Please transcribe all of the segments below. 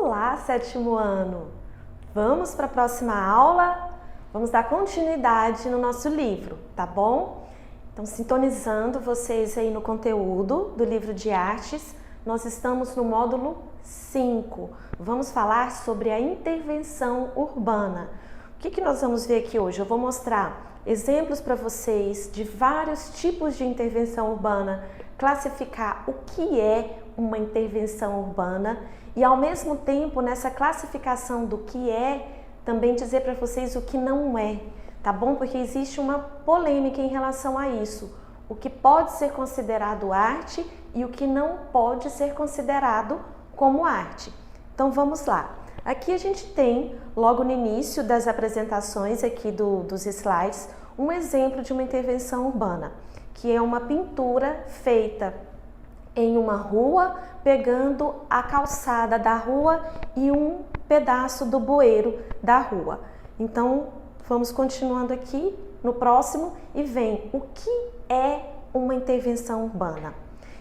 Olá, sétimo ano! Vamos para a próxima aula? Vamos dar continuidade no nosso livro, tá bom? Então, sintonizando vocês aí no conteúdo do livro de artes, nós estamos no módulo 5. Vamos falar sobre a intervenção urbana. O que nós vamos ver aqui hoje? Eu vou mostrar exemplos para vocês de vários tipos de intervenção urbana, classificar o que é uma intervenção urbana e, ao mesmo tempo, nessa classificação do que é, também dizer para vocês o que não é, tá bom? Porque existe uma polêmica em relação a isso. O que pode ser considerado arte e o que não pode ser considerado como arte. Então vamos lá. Aqui a gente tem, logo no início das apresentações aqui dos slides, um exemplo de uma intervenção urbana, que é uma pintura feita em uma rua, pegando a calçada da rua e um pedaço do bueiro da rua. Então, vamos continuando aqui no próximo e vem o que é uma intervenção urbana.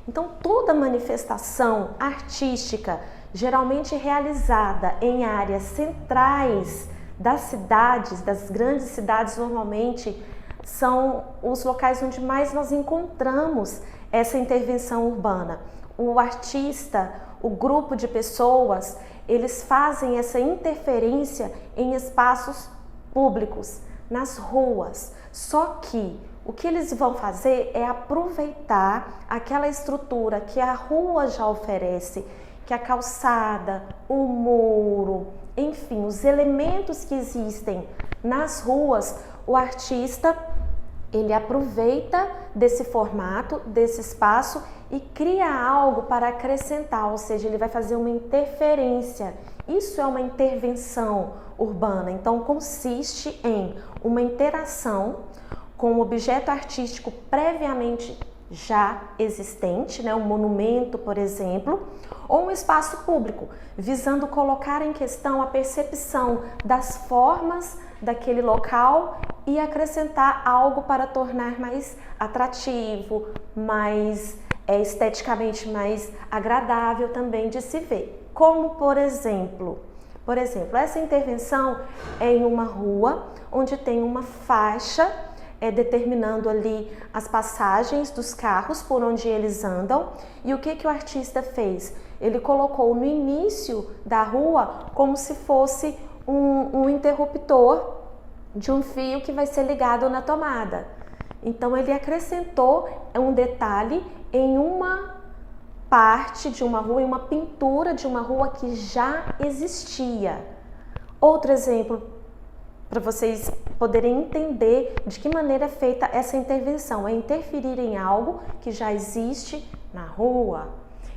Então, toda manifestação artística, geralmente realizada em áreas centrais das cidades, das grandes cidades, normalmente são os locais onde mais nós encontramos essa intervenção urbana. O artista, o grupo de pessoas, eles fazem essa interferência em espaços públicos, nas ruas. Só que o que eles vão fazer é aproveitar aquela estrutura que a rua já oferece, que a calçada, o muro, enfim, os elementos que existem nas ruas. O artista, ele aproveita desse formato, desse espaço e cria algo para acrescentar, ou seja, ele vai fazer uma interferência. Isso é uma intervenção urbana. Então, consiste em uma interação com um objeto artístico previamente já existente, né? Um monumento, por exemplo, ou um espaço público, visando colocar em questão a percepção das formas daquele local e acrescentar algo para tornar mais atrativo, mais esteticamente mais agradável também de se ver. Como, por exemplo, essa intervenção é em uma rua onde tem uma faixa determinando ali as passagens dos carros por onde eles andam. E o que o artista fez? Ele colocou no início da rua como se fosse um interruptor de um fio que vai ser ligado na tomada. Então ele acrescentou um detalhe em uma parte de uma rua, em uma pintura de uma rua que já existia. Outro exemplo para vocês poderem entender de que maneira é feita essa intervenção, é interferir em algo que já existe na rua.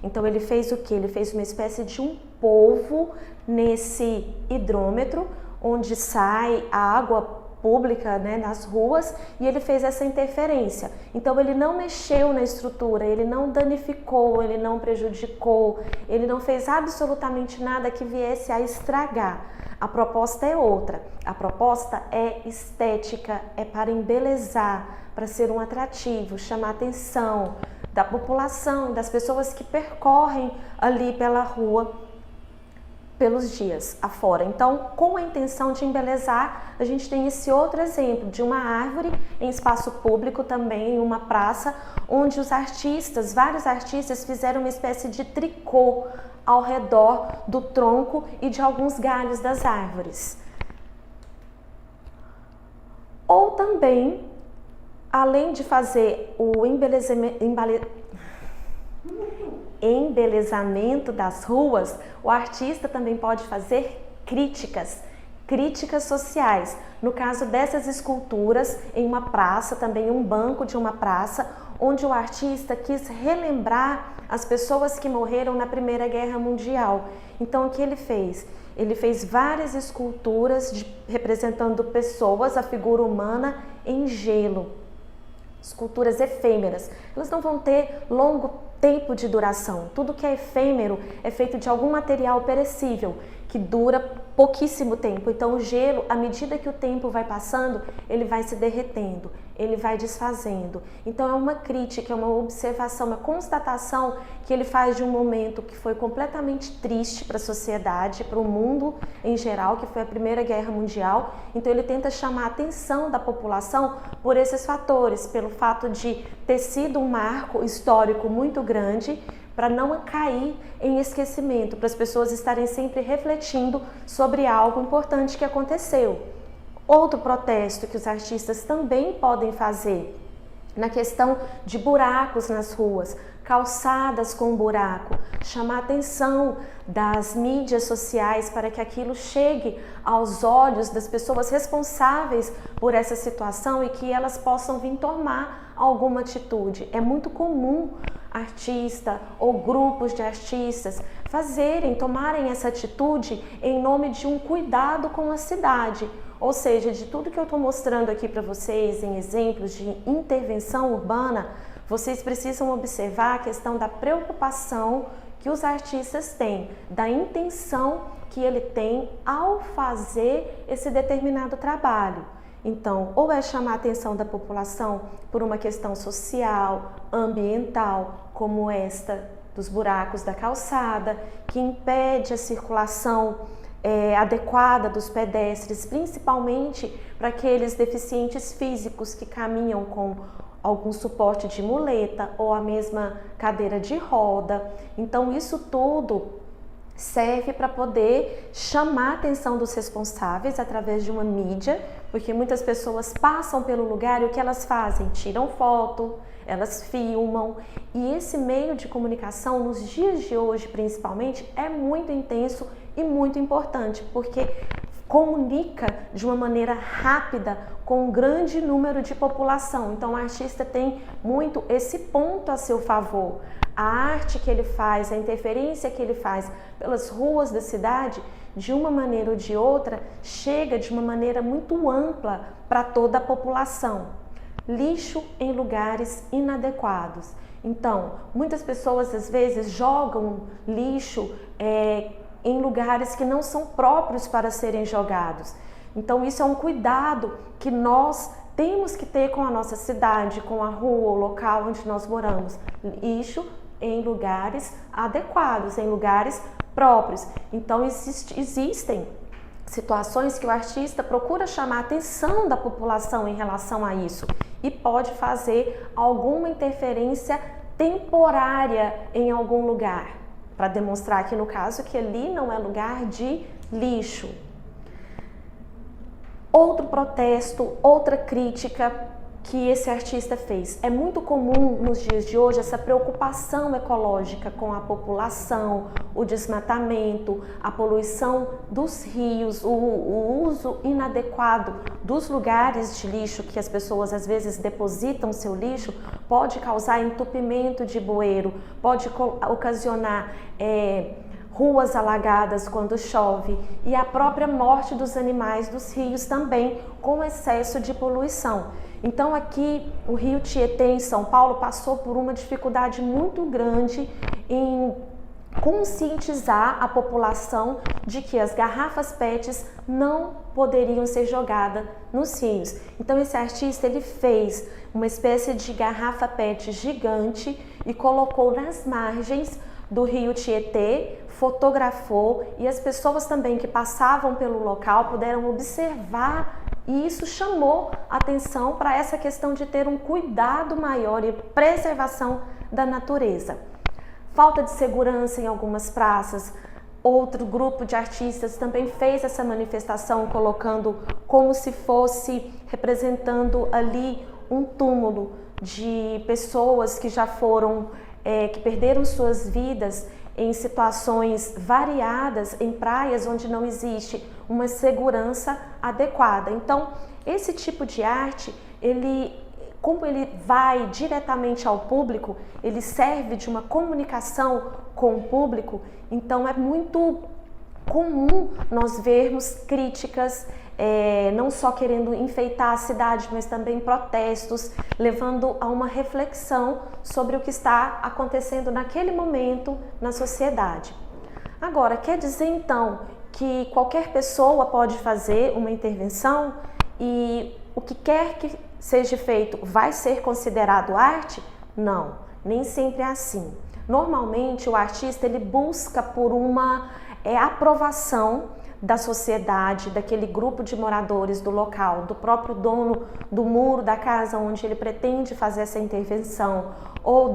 Então ele fez o que? Ele fez uma espécie de um polvo nesse hidrômetro, onde sai a água pública, né, nas ruas, e ele fez essa interferência. Então ele não mexeu na estrutura, ele não danificou, ele não prejudicou, ele não fez absolutamente nada que viesse a estragar. A proposta é outra, a proposta é estética, é para embelezar, para ser um atrativo, chamar a atenção da população, das pessoas que percorrem ali pela rua, pelos dias afora. Então, com a intenção de embelezar, a gente tem esse outro exemplo de uma árvore em espaço público também, em uma praça, onde os artistas, vários artistas fizeram uma espécie de tricô ao redor do tronco e de alguns galhos das árvores. Ou também, além de fazer o embelezamento das ruas, o artista também pode fazer críticas sociais. No caso dessas esculturas em uma praça, também um banco de uma praça, onde o artista quis relembrar as pessoas que morreram na Primeira Guerra Mundial. Então, o que ele fez? Ele fez várias esculturas representando pessoas, a figura humana em gelo. Esculturas efêmeras. Elas não vão ter longo tempo de duração. Tudo que é efêmero é feito de algum material perecível, que dura pouquíssimo tempo. Então o gelo, à medida que o tempo vai passando, ele vai se derretendo, ele vai desfazendo. Então é uma crítica, é uma observação, uma constatação que ele faz de um momento que foi completamente triste para a sociedade, para o mundo em geral, que foi a Primeira Guerra Mundial. Então ele tenta chamar a atenção da população por esses fatores, pelo fato de ter sido um marco histórico muito grande, para não cair em esquecimento, para as pessoas estarem sempre refletindo sobre algo importante que aconteceu. Outro protesto que os artistas também podem fazer na questão de buracos nas ruas, calçadas com buraco, chamar a atenção das mídias sociais para que aquilo chegue aos olhos das pessoas responsáveis por essa situação e que elas possam vir tomar alguma atitude. É muito comum artista ou grupos de artistas tomarem essa atitude em nome de um cuidado com a cidade. Ou seja, de tudo que eu estou mostrando aqui para vocês em exemplos de intervenção urbana, vocês precisam observar a questão da preocupação que os artistas têm, da intenção que ele tem ao fazer esse determinado trabalho. Então, ou é chamar a atenção da população por uma questão social, ambiental, como esta dos buracos da calçada, que impede a circulação adequada dos pedestres, principalmente para aqueles deficientes físicos que caminham com algum suporte de muleta ou a mesma cadeira de roda. Então, isso tudo serve para poder chamar a atenção dos responsáveis através de uma mídia, porque muitas pessoas passam pelo lugar e o que elas fazem? Tiram foto, elas filmam, e esse meio de comunicação nos dias de hoje principalmente é muito intenso e muito importante, porque comunica de uma maneira rápida com um grande número de população. Então o artista tem muito esse ponto a seu favor. A arte que ele faz, a interferência que ele faz pelas ruas da cidade, de uma maneira ou de outra, chega de uma maneira muito ampla para toda a população. Lixo em lugares inadequados. Então, muitas pessoas às vezes jogam lixo em lugares que não são próprios para serem jogados. Então isso é um cuidado que nós temos que ter com a nossa cidade, com a rua, o local onde nós moramos. Lixo em lugares adequados, em lugares próprios. Então existem situações que o artista procura chamar a atenção da população em relação a isso e pode fazer alguma interferência temporária em algum lugar, para demonstrar aqui no caso que ali não é lugar de lixo. Outro protesto, outra crítica que esse artista fez. É muito comum nos dias de hoje essa preocupação ecológica com a população, o desmatamento, a poluição dos rios, o uso inadequado dos lugares de lixo que as pessoas às vezes depositam seu lixo, pode causar entupimento de bueiro, pode ocasionar ruas alagadas quando chove e a própria morte dos animais dos rios também com excesso de poluição. Então aqui o Rio Tietê em São Paulo passou por uma dificuldade muito grande em conscientizar a população de que as garrafas PETs não poderiam ser jogadas nos rios. Então esse artista ele fez uma espécie de garrafa PET gigante e colocou nas margens do Rio Tietê, fotografou e as pessoas também que passavam pelo local puderam observar e isso chamou atenção para essa questão de ter um cuidado maior e preservação da natureza. Falta de segurança em algumas praças. Outro grupo de artistas também fez essa manifestação colocando como se fosse representando ali um túmulo de pessoas que já foram, que perderam suas vidas em situações variadas, em praias onde não existe uma segurança adequada. Então, esse tipo de arte, como ele vai diretamente ao público, ele serve de uma comunicação com o público, então é muito comum nós vermos críticas, não só querendo enfeitar a cidade, mas também protestos, levando a uma reflexão sobre o que está acontecendo naquele momento na sociedade. Agora, quer dizer então que qualquer pessoa pode fazer uma intervenção e o que quer que seja feito vai ser considerado arte? Não, nem sempre é assim. Normalmente o artista ele busca por uma aprovação da sociedade, daquele grupo de moradores do local, do próprio dono do muro da casa onde ele pretende fazer essa intervenção, ou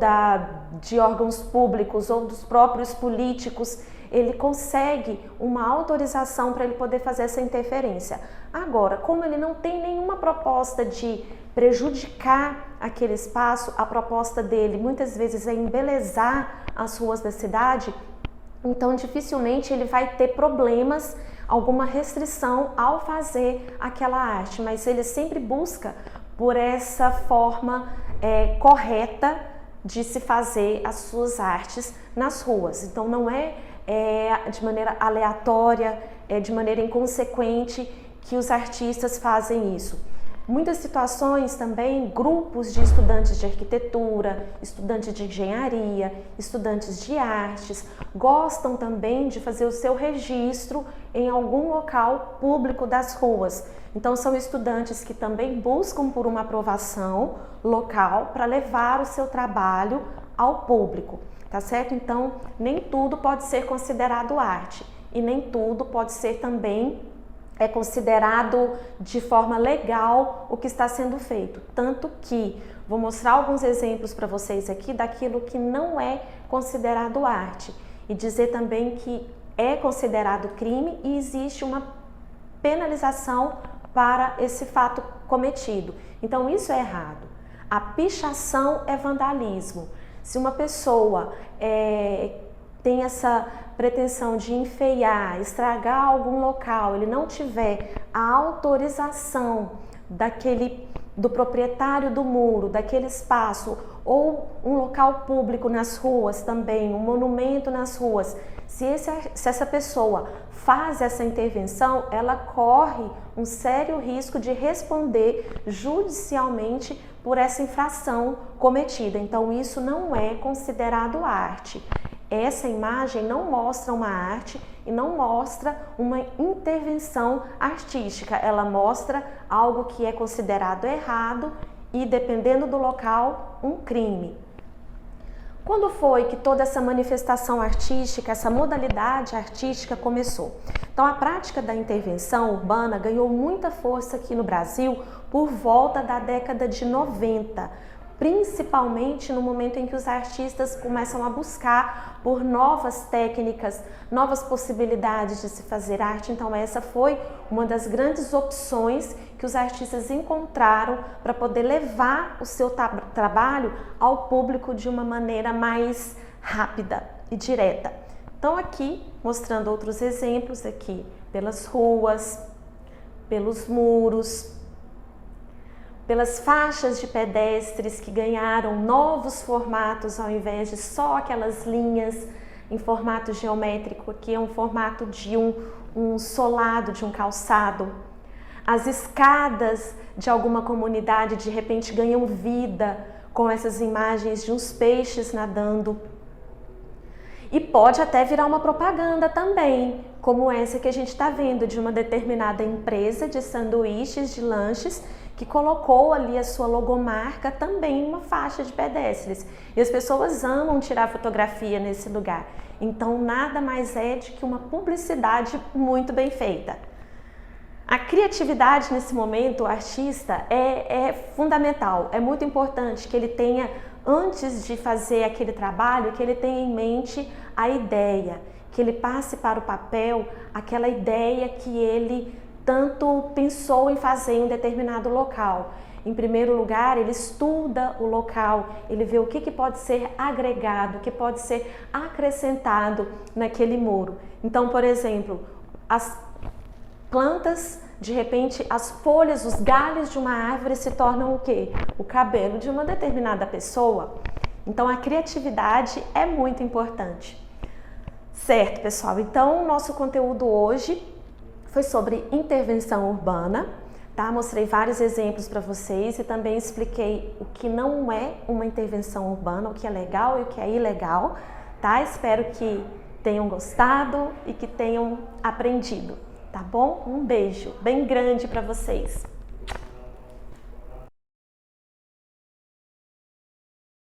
de órgãos públicos ou dos próprios políticos. Ele consegue uma autorização para ele poder fazer essa interferência. Agora, como ele não tem nenhuma proposta de prejudicar aquele espaço, a proposta dele muitas vezes é embelezar as ruas da cidade, então dificilmente ele vai ter problemas, alguma restrição ao fazer aquela arte, mas ele sempre busca por essa forma correta de se fazer as suas artes nas ruas. Então não é de maneira aleatória, de maneira inconsequente que os artistas fazem isso. Muitas situações também, grupos de estudantes de arquitetura, estudantes de engenharia, estudantes de artes, gostam também de fazer o seu registro em algum local público das ruas. Então são estudantes que também buscam por uma aprovação local para levar o seu trabalho ao público, tá certo? Então nem tudo pode ser considerado arte e nem tudo pode ser também considerado de forma legal o que está sendo feito. Tanto que vou mostrar alguns exemplos para vocês aqui daquilo que não é considerado arte e dizer também que é considerado crime e existe uma penalização para esse fato cometido. Então isso é errado. A pichação é vandalismo. Se uma pessoa tem essa pretensão de enfeiar, estragar algum local, ele não tiver a autorização do proprietário do muro, daquele espaço, ou um local público nas ruas também, um monumento nas ruas, se essa pessoa faz essa intervenção, ela corre um sério risco de responder judicialmente por essa infração cometida. Então isso não é considerado arte. Essa imagem não mostra uma arte e não mostra uma intervenção artística, ela mostra algo que é considerado errado e, dependendo do local, um crime. Quando foi que toda essa manifestação artística, essa modalidade artística começou? Então a prática da intervenção urbana ganhou muita força aqui no Brasil por volta da década de 90. Principalmente no momento em que os artistas começam a buscar por novas técnicas, novas possibilidades de se fazer arte. Então essa foi uma das grandes opções que os artistas encontraram para poder levar o seu trabalho ao público de uma maneira mais rápida e direta. Então aqui, mostrando outros exemplos aqui, pelas ruas, pelos muros, pelas faixas de pedestres que ganharam novos formatos ao invés de só aquelas linhas em formato geométrico, que é um formato de um solado, de um calçado. As escadas de alguma comunidade de repente ganham vida com essas imagens de uns peixes nadando. E pode até virar uma propaganda também, como essa que a gente está vendo de uma determinada empresa de sanduíches, de lanches, que colocou ali a sua logomarca também em uma faixa de pedestres. E as pessoas amam tirar fotografia nesse lugar. Então nada mais é do que uma publicidade muito bem feita. A criatividade nesse momento, o artista, é fundamental. É muito importante que ele tenha, antes de fazer aquele trabalho, que ele tenha em mente a ideia, que ele passe para o papel aquela ideia que ele tanto pensou em fazer em um determinado local. Em primeiro lugar, ele estuda o local, ele vê o que pode ser agregado, o que pode ser acrescentado naquele muro. Então, por exemplo, as plantas, de repente, as folhas, os galhos de uma árvore se tornam o quê? O cabelo de uma determinada pessoa. Então, a criatividade é muito importante. Certo, pessoal? Então, o nosso conteúdo hoje foi sobre intervenção urbana, tá? Mostrei vários exemplos para vocês e também expliquei o que não é uma intervenção urbana, o que é legal e o que é ilegal, tá? Espero que tenham gostado e que tenham aprendido, tá bom? Um beijo bem grande para vocês.